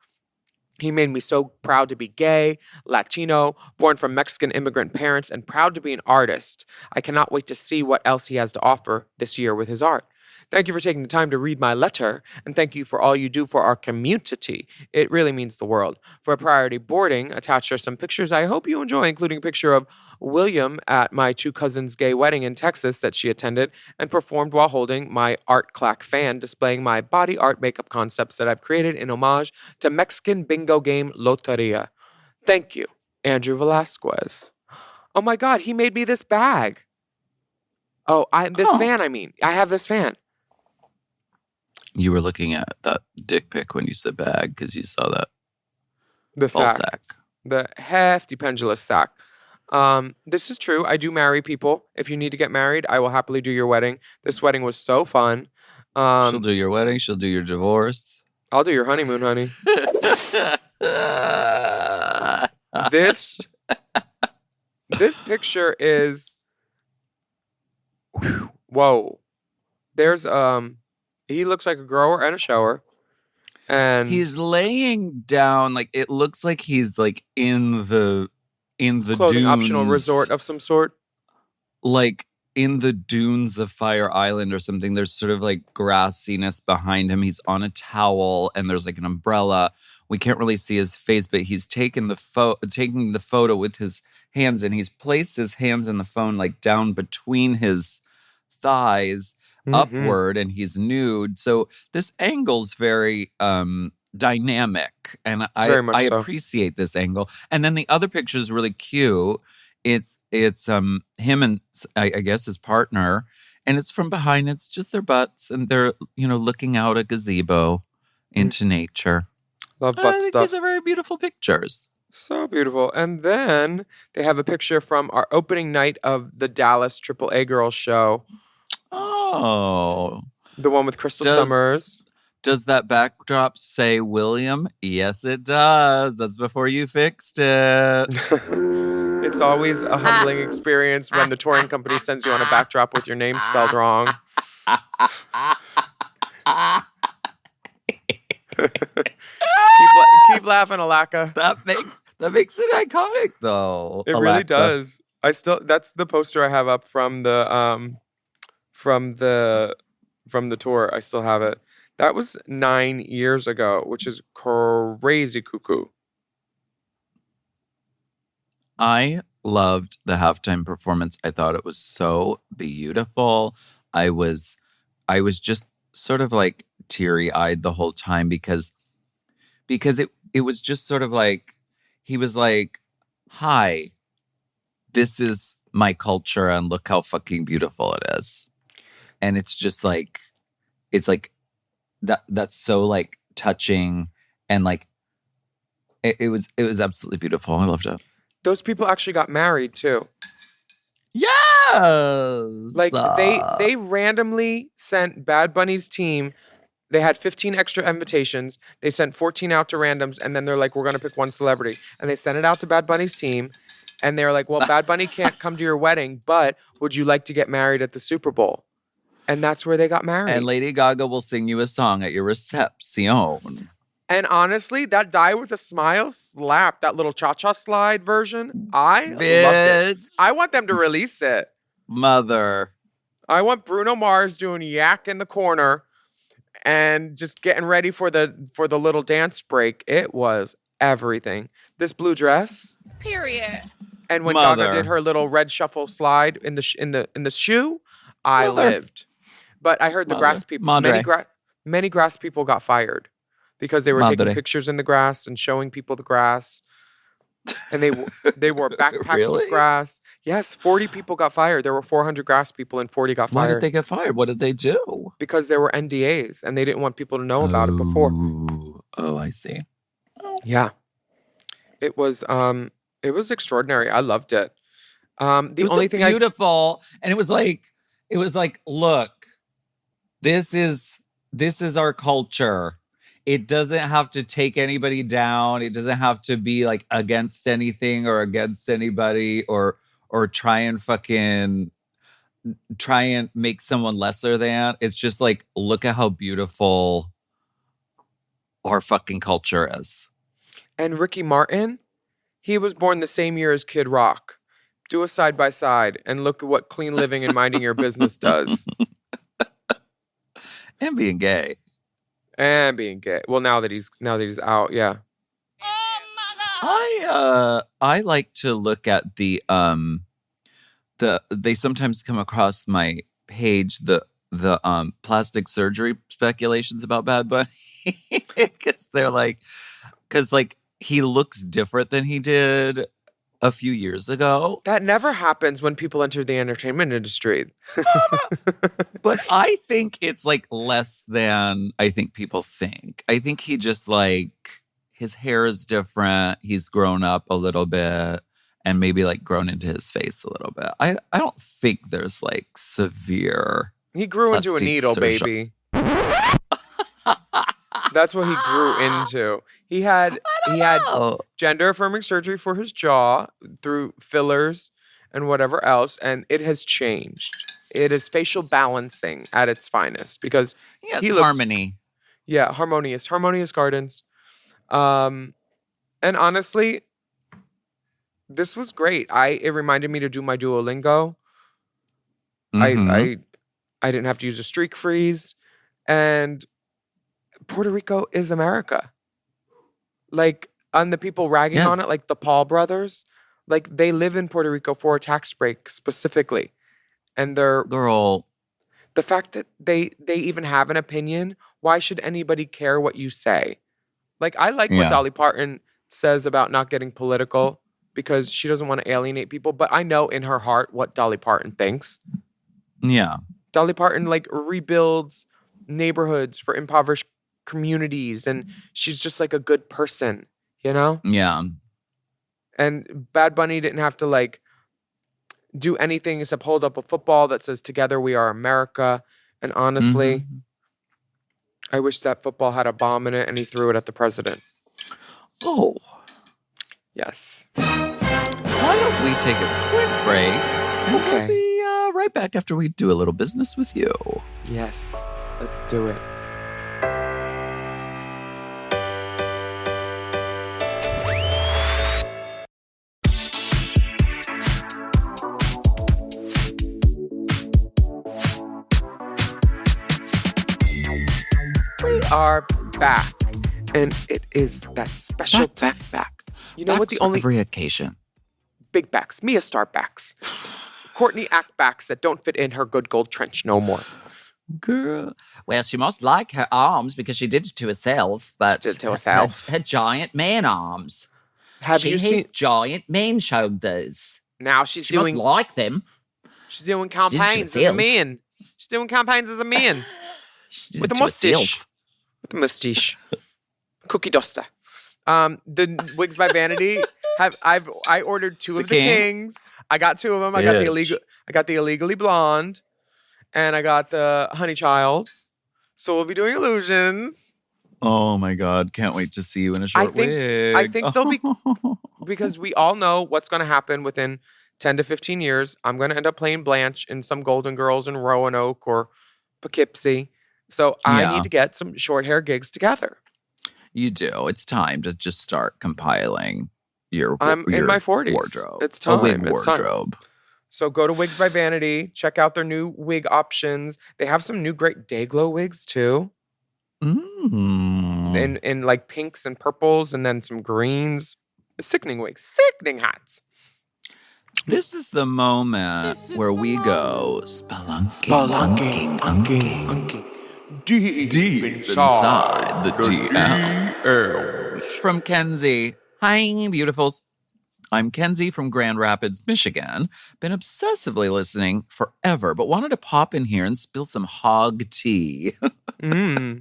He made me so proud to be gay, Latino, born from Mexican immigrant parents, and proud to be an artist. I cannot wait to see what else he has to offer this year with his art. Thank you for taking the time to read my letter, and thank you for all you do for our community. It really means the world. For priority boarding, attached are some pictures I hope you enjoy, including a picture of William at my 2 cousins' gay wedding in Texas that she attended and performed while holding my art clack fan, displaying my body art makeup concepts that I've created in homage to Mexican bingo game Loteria. Thank you, Andrew Velasquez. Oh my God, he made me this bag. Fan, I mean. I have this fan. You were looking at that dick pic when you said bag because you saw that. The full sack. The hefty pendulous sack. This is true. I do marry people. If you need to get married, I will happily do your wedding. This wedding was so fun. She'll do your wedding. She'll do your divorce. I'll do your honeymoon, honey. This picture is... Whoa. There's... He looks like a grower and a shower. And he's laying down, like it looks like he's like in the clothing dunes, optional resort of some sort. Like in the dunes of Fire Island or something. There's sort of like grassiness behind him. He's on a towel and there's like an umbrella. We can't really see his face, but he's taking the photo with his hands, and he's placed his hands in the phone like down between his thighs. Upward, and he's nude. So this angle's very dynamic, and I appreciate this angle. And then the other picture is really cute. It's him and I guess his partner, and it's from behind. It's just their butts, and they're looking out a gazebo into nature. Love butt I think stuff. These are very beautiful pictures. So beautiful. And then they have a picture from our opening night of the Dallas AAA Girls show. Oh. The one with Crystal Summers. Does that backdrop say William? Yes, it does. That's before you fixed it. It's always a humbling experience when the touring company sends you on a backdrop with your name spelled wrong. keep laughing, Alaska. That makes it iconic, though. It really does. That's the poster I have up from the tour. I still have it. That was 9 years ago, which is crazy cuckoo. I loved the halftime performance. I thought it was so beautiful. I was just sort of like teary-eyed the whole time because it was just sort of like he was like, "Hi, this is my culture and look how fucking beautiful it is." And it's just like, it's like that's so like touching, and like it was absolutely beautiful. I loved it. Those people actually got married too. Yes. Like they randomly sent Bad Bunny's team. They had 15 extra invitations. They sent 14 out to randoms, and then they're like, "We're gonna pick one celebrity," and they sent it out to Bad Bunny's team. And they're like, "Well, Bad Bunny can't come to your wedding, but would you like to get married at the Super Bowl?" And that's where they got married. And Lady Gaga will sing you a song at your reception. And honestly, that Die With a Smile slapped. That little cha-cha slide version. I loved it. I want them to release it. Mother. I want Bruno Mars doing yak in the corner and just getting ready for the little dance break. It was everything. This blue dress. Period. And when Gaga did her little red shuffle slide in the shoe, I lived. But I heard the grass people, many grass people got fired. because they were taking Madre. pictures in the grass and showing people the grass. And they wore backpacks Really? with grass. Yes, 40 people got fired. There were 400 grass people and 40 got Why fired. did they get fired? What did they do? Because there were NDAs and they didn't want people to know about it before. Oh, I see. Yeah. It was extraordinary. I loved it. The only thing beautiful, and it was like, look, this is our culture. It doesn't have to take anybody down. It doesn't have to be like against anything or against anybody or try and make someone lesser than. It's just like, look at how beautiful our fucking culture is. And Ricky Martin, he was born the same year as Kid Rock. Do a side by side and look at what clean living and minding your business does. And being gay. And being gay. Well, now that he's out, yeah. I like to look at they sometimes come across my page the plastic surgery speculations about Bad Bunny because he looks different than he did a few years ago. That never happens when people enter the entertainment industry. But I think it's like less than I think people think. I think he just like, his hair is different. He's grown up a little bit and maybe like grown into his face a little bit. I don't think there's like severe. He grew into a needle, baby. That's what he grew into. He had gender affirming surgery for his jaw through fillers and whatever else, and it has changed. It is facial balancing at its finest because he looks harmony. Yeah, harmonious gardens. And honestly, this was great. It reminded me to do my Duolingo. Mm-hmm. I didn't have to use a streak freeze, and Puerto Rico is America. Like, on the people ragging on it, like the Paul brothers, like they live in Puerto Rico for a tax break specifically. And they're the fact that they even have an opinion, why should anybody care what you say? Like, I like what Dolly Parton says about not getting political because she doesn't want to alienate people, but I know in her heart what Dolly Parton thinks. Yeah. Dolly Parton like rebuilds neighborhoods for impoverished communities, and she's just like a good person, you know? Yeah. And Bad Bunny didn't have to like do anything except hold up a football that says "Together We Are America." And honestly, I wish that football had a bomb in it and he threw it at the president. Oh. Yes. Why don't we take a quick break? And we'll be right back after we do a little business with you. Yes. Let's do it. We are back, and it is that special back. You know what? The only every occasion. Big backs, Mia Star backs, Courtney Act backs that don't fit in her good gold trench no more. Girl, well, she must like her arms because she did it to herself. But her giant man arms. She has giant man shoulders. Now she must like them. She's doing campaigns as a man. She's doing campaigns as a man. With a mustache. With a mustache. Cookie duster. The wigs by Vanity I ordered two of the kings. I got two of them. I got the illegally blonde, and I got the honey child. So we'll be doing illusions. Oh my God! Can't wait to see you in a short wig. I think they'll be because we all know what's going to happen within 10 to 15 years. I'm going to end up playing Blanche in some Golden Girls in Roanoke or Poughkeepsie. So I need to get some short hair gigs together. You do. It's time to just start compiling your in my 40s. Wardrobe. It's time. A wig it's wardrobe. Time. So go to Wigs by Vanity. Check out their new wig options. They have some new great day glow wigs too. In like pinks and purples and then some greens. Sickening wigs. Sickening hats. This is the moment where we go spelunking. Deep inside the DMs. DMs. From Kenzie. Hi, beautifuls. I'm Kenzie from Grand Rapids, Michigan. Been obsessively listening forever, but wanted to pop in here and spill some hog tea. On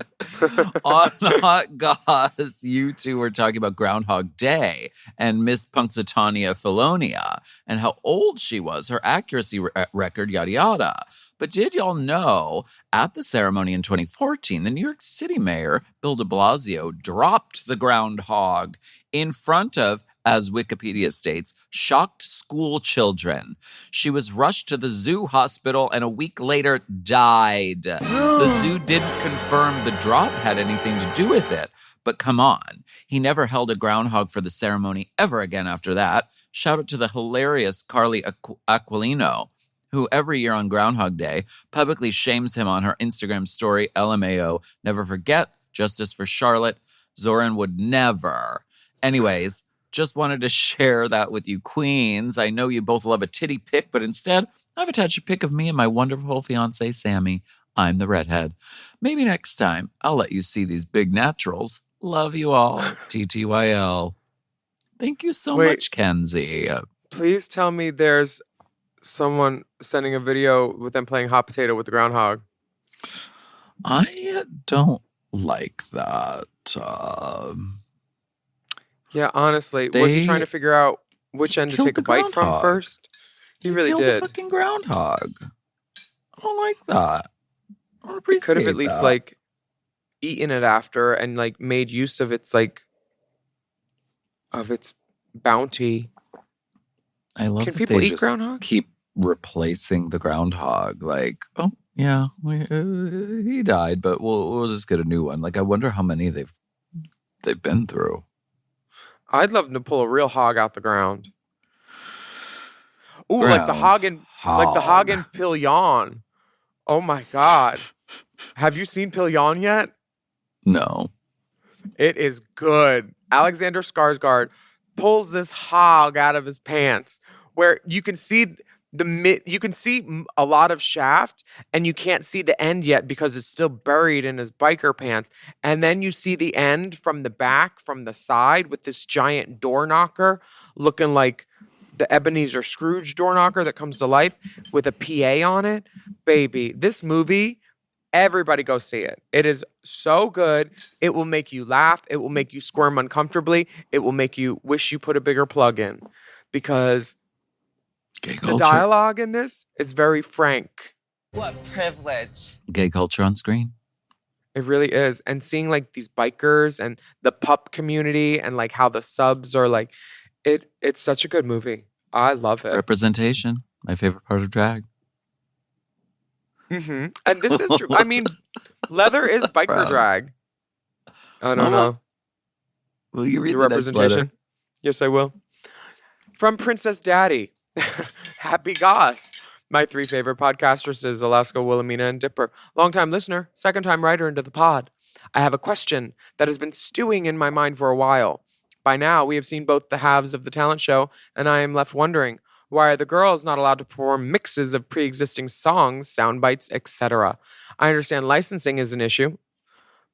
the Hot Goss, you two were talking about Groundhog Day and Miss Punxsutawney Philonia and how old she was, her accuracy record, yada yada. But did y'all know, at the ceremony in 2014, the New York City mayor, Bill de Blasio, dropped the groundhog in front of, as Wikipedia states, shocked school children. She was rushed to the zoo hospital and a week later died. The zoo didn't confirm the drop had anything to do with it. But come on, he never held a groundhog for the ceremony ever again after that. Shout out to the hilarious Carly Aquilino, who every year on Groundhog Day publicly shames him on her Instagram story, LMAO, never forget, justice for Charlotte. Zoran would never. Anyways, just wanted to share that with you queens. I know you both love a titty pic, but instead, I've attached a pic of me and my wonderful fiancé, Sammy. I'm the redhead. Maybe next time, I'll let you see these big naturals. Love you all. TTYL. Thank you so much, Kenzie. Please tell me there's someone sending a video with them playing hot potato with the groundhog. I don't like that. Yeah, honestly, was he trying to figure out which end to take a bite from first? He really killed did. The fucking groundhog. I don't like that. I don't appreciate Could have at least like eaten it after and like made use of its bounty. I love Can that people they eat just groundhog? keep replacing the groundhog. Like, oh yeah, he died, but we'll just get a new one. Like, I wonder how many they've been through. I'd love to pull a real hog out the ground. Ooh, like the hog and Pillion. Oh my God. Have you seen Pillion yet? No. It is good. Alexander Skarsgård pulls this hog out of his pants where you can see a lot of shaft and you can't see the end yet because it's still buried in his biker pants. And then you see the end from the back, from the side with this giant door knocker looking like the Ebenezer Scrooge door knocker that comes to life with a PA on it. Baby, this movie, everybody go see it. It is so good. It will make you laugh. It will make you squirm uncomfortably. It will make you wish you put a bigger plug in because the dialogue in this is very frank. What privilege. Gay culture on screen. It really is. And seeing like these bikers and the pup community and like how the subs are like, it's such a good movie. I love it. Representation, my favorite part of drag. Mm-hmm. And this is true. I mean, leather is biker drag. I don't know. Will you read the the representation? Next letter? Yes, I will. From Princess Daddy. Happy Goss. My three favorite podcastresses, Alaska, Willamina, and Dipper. Longtime listener, second-time writer into the pod. I have a question that has been stewing in my mind for a while. By now, we have seen both the halves of the talent show, and I am left wondering, why are the girls not allowed to perform mixes of pre-existing songs, sound bites, etc.? I understand licensing is an issue,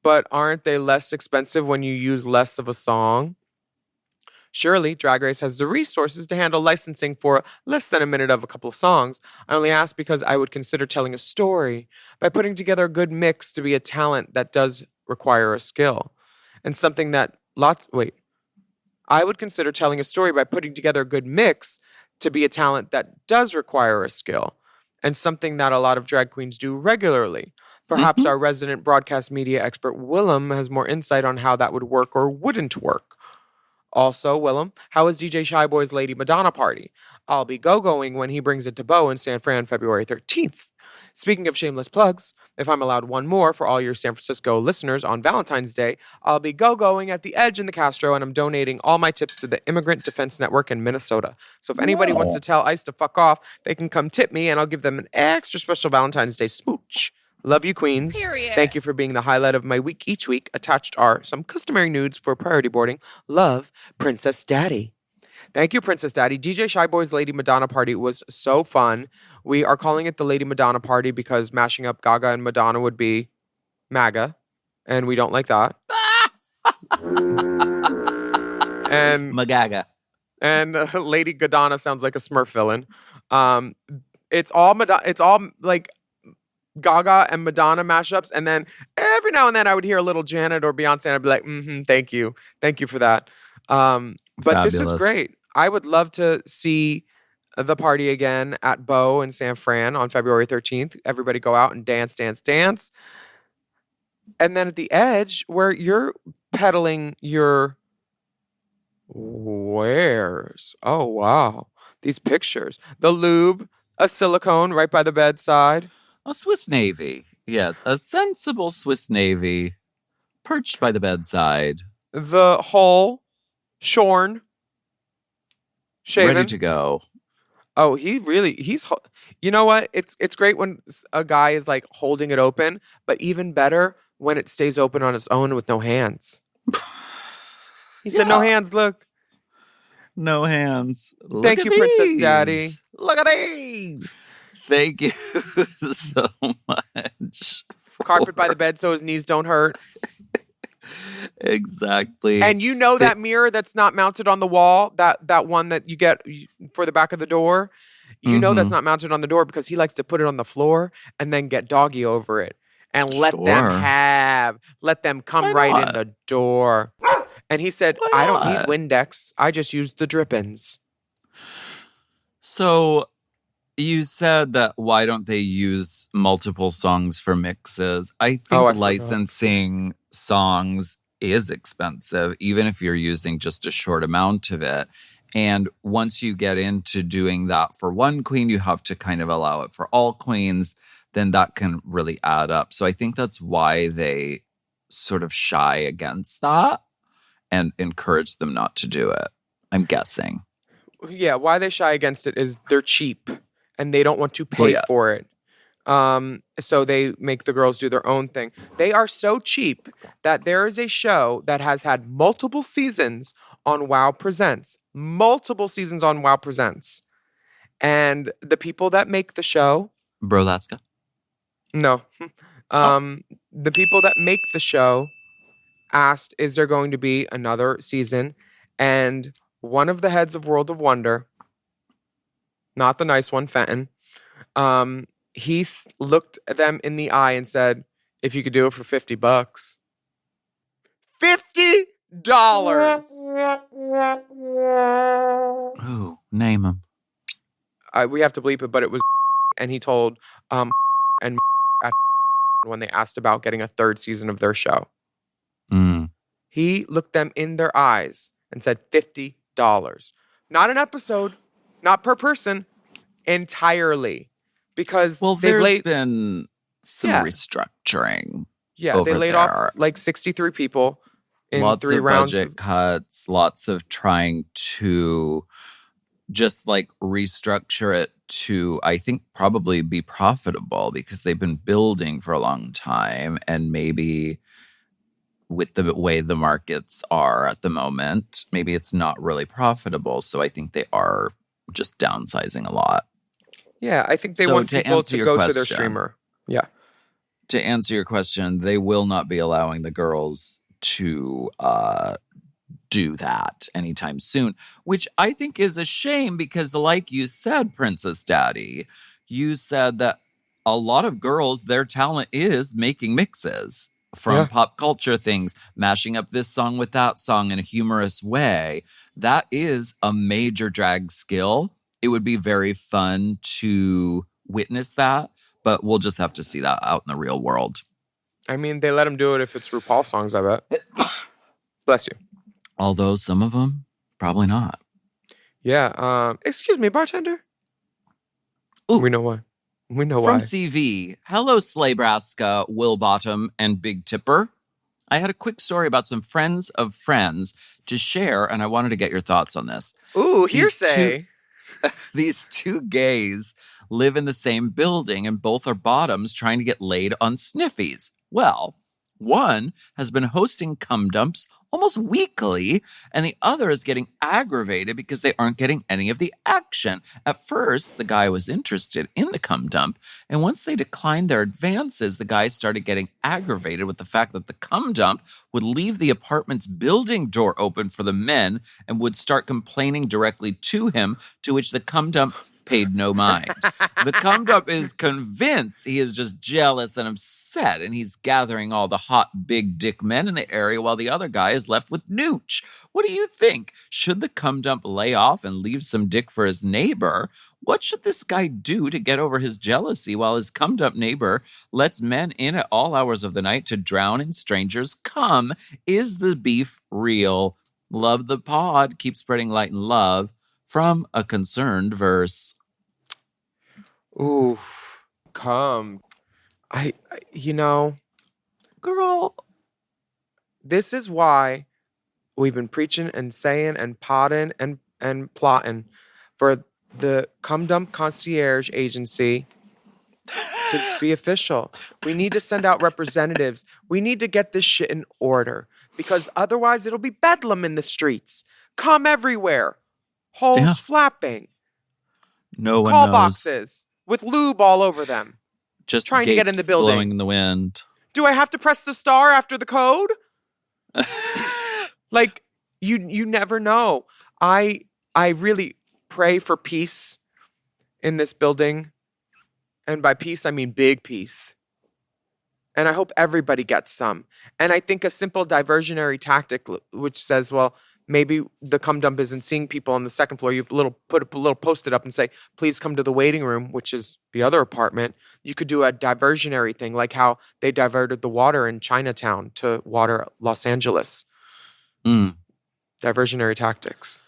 but aren't they less expensive when you use less of a song? Surely, Drag Race has the resources to handle licensing for less than a minute of a couple of songs. I only ask because I would consider telling a story by putting together a good mix to be a talent that does require a skill. And something that I would consider telling a story by putting together a good mix to be a talent that does require a skill. And something that a lot of drag queens do regularly. Perhaps our resident broadcast media expert, Willam, has more insight on how that would work or wouldn't work. Also, Willam, how is DJ Shyboy's Lady Madonna party? I'll be go-going when he brings it to Beau in San Fran February 13th. Speaking of shameless plugs, if I'm allowed one more for all your San Francisco listeners on Valentine's Day, I'll be go-going at the Edge in the Castro, and I'm donating all my tips to the Immigrant Defense Network in Minnesota. So if anybody wants to tell ICE to fuck off, they can come tip me, and I'll give them an extra special Valentine's Day smooch. Love you, queens. Period. Thank you for being the highlight of my week each week. Attached are some customary nudes for priority boarding. Love, Princess Daddy. Thank you, Princess Daddy. DJ Shyboy's Lady Madonna party was so fun. We are calling it the Lady Madonna party because mashing up Gaga and Madonna would be MAGA, and we don't like that. And Magaga. and Lady Gadana sounds like a Smurf villain. It's all like Gaga and Madonna mashups, and then every now and then I would hear a little Janet or Beyonce, and I'd be like, thank you for that. But This is great. I would love to see the party again at Beau in San Fran on February 13th. Everybody go out and dance, dance, dance. And then at the Edge, where you're peddling your wares. Oh, wow. These pictures. The lube, a silicone right by the bedside. A Swiss Navy. Yes, a sensible Swiss Navy perched by the bedside. The hull, shorn, shaven. Ready to go. Oh, he's, you know what? It's great when a guy is like holding it open, but even better when it stays open on its own with no hands. He said, no hands, look. No hands. Thank you, Princess Daddy. Look at these. Thank you so much. Carpet by the bed so his knees don't hurt. Exactly. And you know that mirror that's not mounted on the wall, that one that you get for the back of the door, you know that's not mounted on the door because he likes to put it on the floor and then get doggy over it and let them come right in the door. And he said, I don't need Windex. I just use the drippins. So you said that why don't they use multiple songs for mixes? I think licensing songs is expensive, even if you're using just a short amount of it. And once you get into doing that for one queen, you have to kind of allow it for all queens. Then that can really add up. So I think that's why they sort of shy against that and encourage them not to do it. I'm guessing. Yeah, why they shy against it is they're cheap and they don't want to pay for it. So they make the girls do their own thing. They are so cheap that there is a show that has had multiple seasons on WoW Presents. Multiple seasons on WoW Presents. And the people that make the show... Brolaska? No. The people that make the show asked, is there going to be another season? And one of the heads of World of Wonder, not the nice one, Fenton, he looked them in the eye and said, if you could do it for $50. $50! Ooh, name him. We have to bleep it, but it was and he told and when they asked about getting a third season of their show. He looked them in their eyes and said $50. Not an episode, not per person, entirely. Because there's been some restructuring. Yeah, they laid off like 63 people in lots 3 of rounds. Budget cuts, lots of trying to just like restructure it to, I think, probably be profitable because they've been building for a long time. And maybe with the way the markets are at the moment, maybe it's not really profitable. So I think they are just downsizing a lot. Yeah, I think they want people to go to their streamer. Yeah. To answer your question, they will not be allowing the girls to do that anytime soon, which I think is a shame because like you said, Princess Daddy, you said that a lot of girls, their talent is making mixes from pop culture things, mashing up this song with that song in a humorous way. That is a major drag skill. It would be very fun to witness that, but we'll just have to see that out in the real world. I mean, they let them do it if it's RuPaul songs, I bet. Bless you. Although some of them, probably not. Yeah. Excuse me, bartender? Ooh. We know why. From CV, hello, Slaybraska, Will Bottom, and Big Tipper. I had a quick story about some friends of friends to share, and I wanted to get your thoughts on this. Ooh, hearsay. These two gays live in the same building, and both are bottoms trying to get laid on sniffies. Well, One has been hosting cum dumps almost weekly, and the other is getting aggravated because they aren't getting any of the action. At first, the guy was interested in the cum dump, and once they declined their advances, the guy started getting aggravated with the fact that the cum dump would leave the apartment's building door open for the men and would start complaining directly to him, to which the cum dump paid no mind. The cum dump is convinced he is just jealous and upset, and he's gathering all the hot big dick men in the area while the other guy is left with nooch. What do you think? Should the cum dump lay off and leave some dick for his neighbor? What should this guy do to get over his jealousy while his cum dump neighbor lets men in at all hours of the night to drown in strangers' cum? Is the beef real? Love the pod. Keep spreading light and love. From a concerned verse. Ooh, come. Girl. This is why we've been preaching and saying and potting and plotting for the Cum Dump Concierge Agency to be official. We need to send out representatives. We need to get this shit in order, because otherwise it'll be bedlam in the streets. Cum everywhere. Holes flapping. No one Call knows. boxes with lube all over them. Just trying to get in the building. Blowing in the wind. Do I have to press the star after the code? Like, you never know. I really pray for peace in this building. And by peace, I mean big peace. And I hope everybody gets some. And I think a simple diversionary tactic, which says, well, maybe the cum dump isn't seeing people on the second floor. You put a little post-it up and say, please come to the waiting room, which is the other apartment. You could do a diversionary thing, like how they diverted the water in Chinatown to water Los Angeles. Diversionary tactics.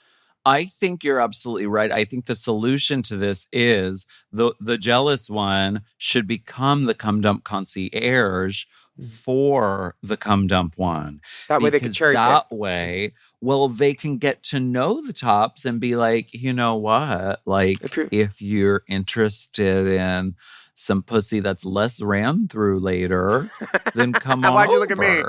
I think you're absolutely right. I think the solution to this is the jealous one should become the cum dump concierge for the cum dump one. That way they can cherry pick. That way, well, they can get to know the tops and be like, you know what? Like, if you're interested in some pussy that's less ran through later, then come on Why'd you over. look at me?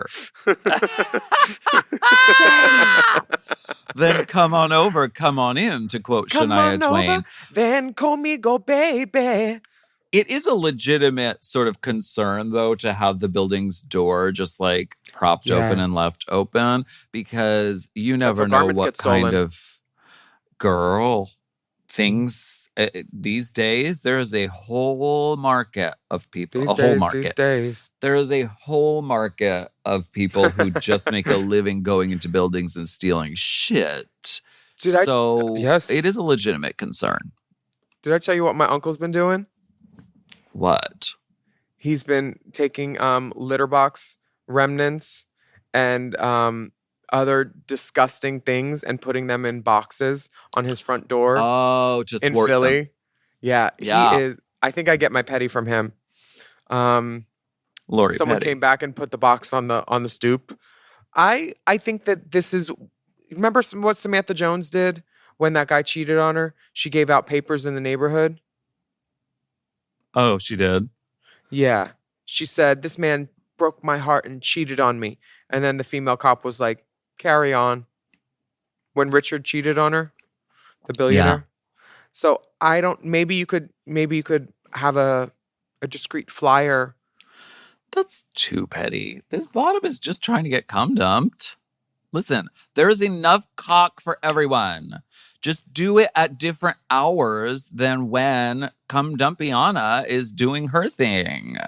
Then come on over, come on in, to quote Shania Twain. Over, then conmigo, baby. It is a legitimate sort of concern, though, to have the building's door just like propped open and left open, because you never know what kind of girl things. These days, there is a whole market of people. These days. There is a whole market of people who just make a living going into buildings and stealing shit. It is a legitimate concern. Did I tell you what my uncle's been doing? What? He's been taking litter box remnants and other disgusting things and putting them in boxes on his front door. Oh, to in thwart Philly. them. Yeah. He is. I think I get my petty from him. Lori someone Petty came back and put the box on the stoop. I think that this is. Remember what Samantha Jones did when that guy cheated on her? She gave out papers in the neighborhood. Oh, she did? Yeah. She said, this man broke my heart and cheated on me. And then the female cop was like, carry on. When Richard cheated on her, the billionaire. Yeah. So maybe you could have a discreet flyer. That's too petty. This bottom is just trying to get cum dumped. Listen, there is enough cock for everyone. Just do it at different hours than when Cum Dumpiana is doing her thing.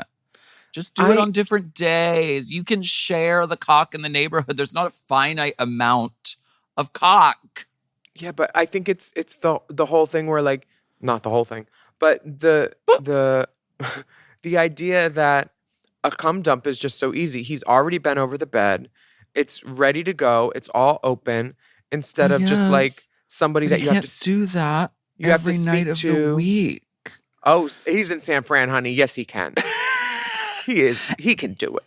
Just do it on different days. You can share the cock in the neighborhood. There's not a finite amount of cock. Yeah, but I think it's the whole thing where, like, not the whole thing, but the idea that a cum dump is just so easy. He's already been over the bed. It's ready to go. It's all open, instead of just like somebody that you have to do that. You every have to night speak of to. the week. Oh, he's in San Fran, honey. Yes, he can. He is. He can do it.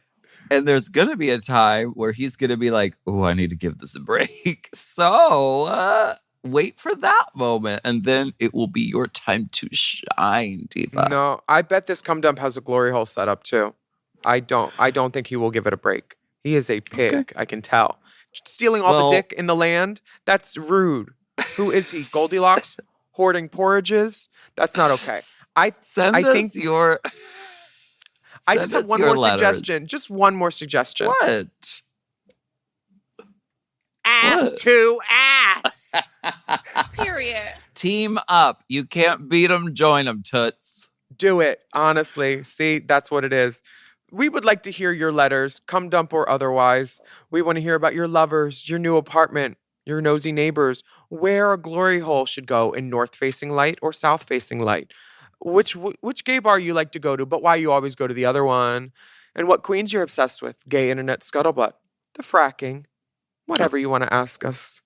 And there's gonna be a time where he's gonna be like, "Oh, I need to give this a break." So wait for that moment, and then it will be your time to shine, Diva. No, I bet this cum dump has a glory hole set up too. I don't think he will give it a break. He is a pig, Okay. I can tell. Stealing all the dick in the land, that's rude. Who is he? Goldilocks? Hoarding porridges? That's not okay. I think your I just have one more suggestion. Just one more suggestion. What? Ass to ass. Period. Team up. You can't beat them, join them, toots. Do it, honestly. See, that's what it is. We would like to hear your letters, cum dump or otherwise. We want to hear about your lovers, your new apartment, your nosy neighbors, where a glory hole should go in north-facing light or south-facing light. Which gay bar you like to go to, but why you always go to the other one. And what queens you're obsessed with. Gay internet scuttlebutt. The fracking. Whatever you want to ask us.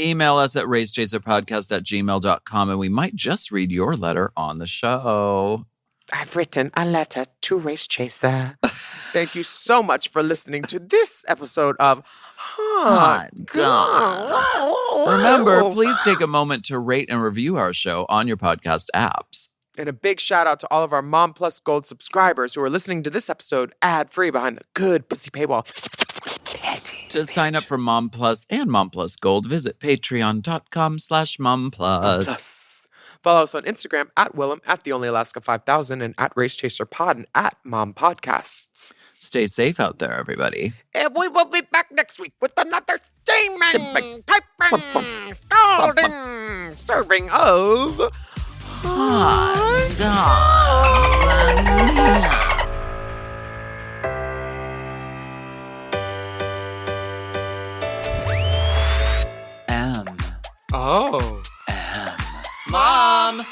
Email us at racechaserpodcast@gmail.com and we might just read your letter on the show. I've written a letter to Race Chaser. Thank you so much for listening to this episode of Hot Goss. Remember, please take a moment to rate and review our show on your podcast apps. And a big shout out to all of our Mom Plus Gold subscribers who are listening to this episode ad-free behind the good pussy paywall. To sign up for Mom Plus and Mom Plus Gold, visit patreon.com/MomPlus. Follow us on Instagram at Willam, at TheOnlyAlaska5000, and at RaceChaserPod and at Mom Podcasts. Stay safe out there, everybody. And we will be back next week with another steaming, piping, scalding serving of Hot Goss. Oh. Mom!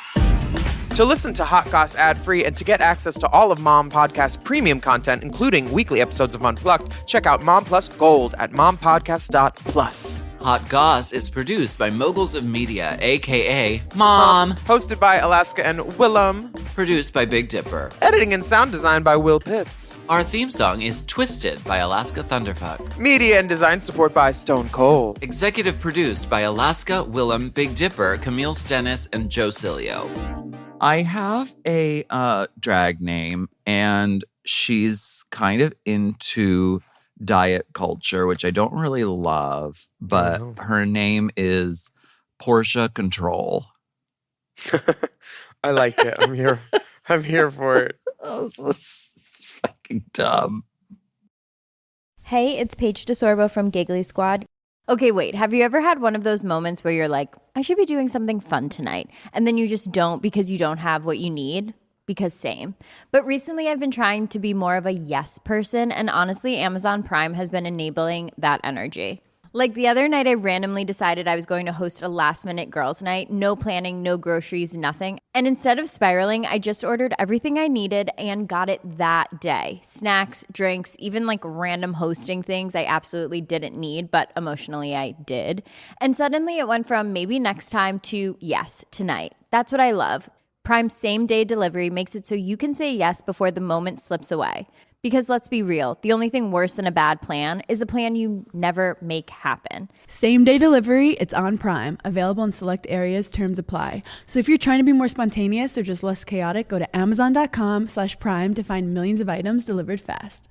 To listen to Hot Goss ad-free and to get access to all of Mom Podcast premium content, including weekly episodes of Unplugged, check out Mom Plus Gold at mompodcast.plus. Hot Goss is produced by Moguls of Media, a.k.a. Mom. Hosted by Alaska and Willam. Produced by Big Dipper. Editing and sound design by Will Pitts. Our theme song is Twisted by Alaska Thunderfuck. Media and design support by Stone Cold. Executive produced by Alaska, Willam, Big Dipper, Camille Stennis, and Joe Cilio. I have a drag name, and she's kind of into diet culture, which I don't really love, but her name is Portia Control. I like it. I'm here for it. Oh, that's fucking dumb. Hey, it's Paige DeSorbo from Giggly Squad. Okay, wait, have you ever had one of those moments where you're like, I should be doing something fun tonight, and then you just don't because you don't have what you need? Because same. But recently I've been trying to be more of a yes person, and honestly, Amazon Prime has been enabling that energy. Like the other night, I randomly decided I was going to host a last-minute girls' night, no planning, no groceries, nothing. And instead of spiraling, I just ordered everything I needed and got it that day. Snacks, drinks, even like random hosting things I absolutely didn't need, but emotionally I did. And suddenly it went from maybe next time to yes, tonight. That's what I love. Prime's same-day delivery makes it so you can say yes before the moment slips away. Because let's be real, the only thing worse than a bad plan is a plan you never make happen. Same-day delivery, it's on Prime. Available in select areas, terms apply. So if you're trying to be more spontaneous or just less chaotic, go to amazon.com/prime to find millions of items delivered fast.